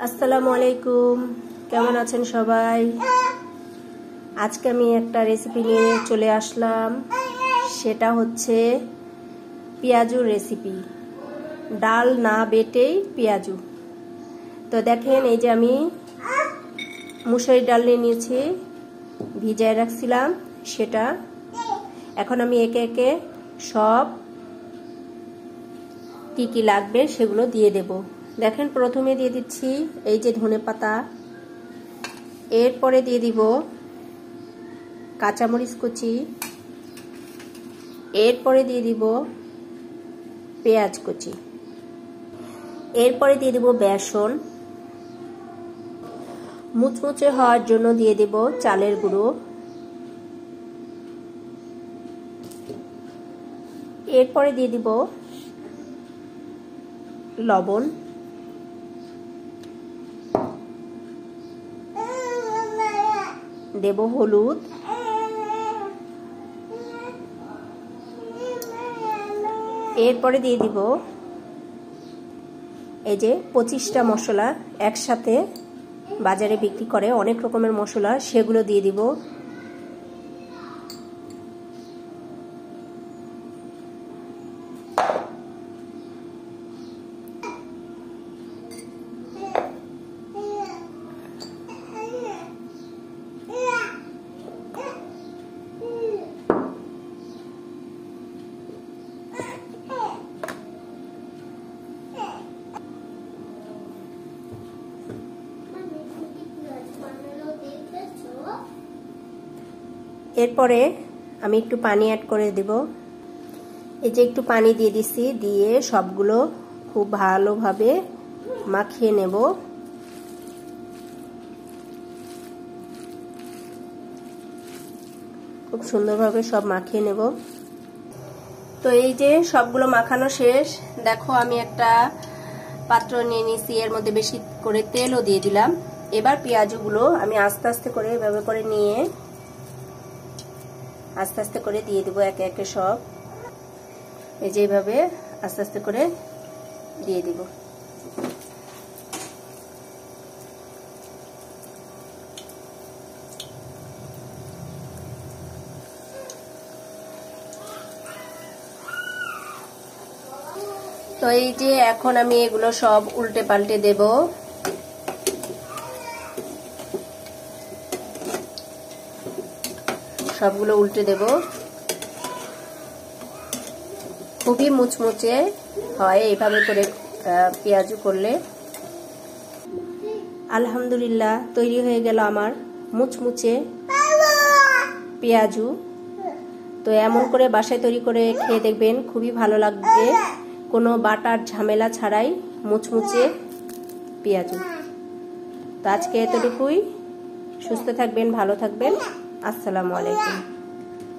আসসালামু আলাইকুম, কেমন আছেন সবাই? আজকে আমি একটা রেসিপি নিয়ে চলে আসলাম। সেটা হচ্ছে পেঁয়াজুর রেসিপি, ডাল না বেটেই পেঁয়াজু। তো দেখেন, এই যে আমি মুসুরির ডাল নিয়ে নিয়েছি, ভিজায় রাখছিলাম সেটা। এখন আমি একে একে সব কি কি লাগবে সেগুলো দিয়ে দেব। দেখেন, প্রথমে দিয়ে দিচ্ছি এই যে ধনেপাতা, এরপরে দিয়ে দিব কাঁচামরিচ কুচি, এরপরে দিয়ে দিব পেঁয়াজ কুচি, এরপরে দিয়ে দিব বেসন, মুচমুচে হওয়ার জন্য দিয়ে দেব চালের গুঁড়ো, এরপরে দিয়ে দিব লবণ, দেব হলুদ, এরপরে দিয়ে দিব এই যে 25টা মশলা একসাথে বাজারে বিক্রি করে, অনেক রকমের মশলা, সেগুলো দিয়ে দিব। এরপরে আমি একটু পানি অ্যাড করে দেব। এই যে একটু পানি দিয়ে দিচ্ছি, দিয়ে সবগুলো খুব ভালোভাবে মাখিয়ে নেব। খুব সুন্দরভাবে সব মাখিয়ে নেব। তো এই যে সবগুলো মাখানো শেষ। দেখো, আমি একটা পাত্র নিয়ে নিয়েছি, এর মধ্যে বেশি করে তেলও দিয়ে দিলাম। এবার পেঁয়াজগুলো আমি আস্তে আস্তে করে এভাবে করে নিয়ে আস্তে আস্তে করে দিয়ে দেবো একে একে সব। এই যে এইভাবে আস্তে আস্তে করে দিয়ে দিব। তো এই যে এখন আমি এগুলো সব উল্টে পাল্টে দেব। সবগুলো উল্টে দেব। খুবই মুচমুচে হয় এইভাবে করে পেঁয়াজু করলে। আলহামদুলিল্লাহ, তৈরি হয়ে গেল আমার মুচমুচে পেঁয়াজু। তো এমন করে বাসায় তৈরি করে খেয়ে দেখবেন, খুবই ভালো লাগবে, কোনো বাটার ঝামেলা ছাড়াই মুচমুচে পেঁয়াজু। তো আজকে এতটুকুই। সুস্থ থাকবেন, ভালো থাকবেন। আসসালামু আলাইকুম।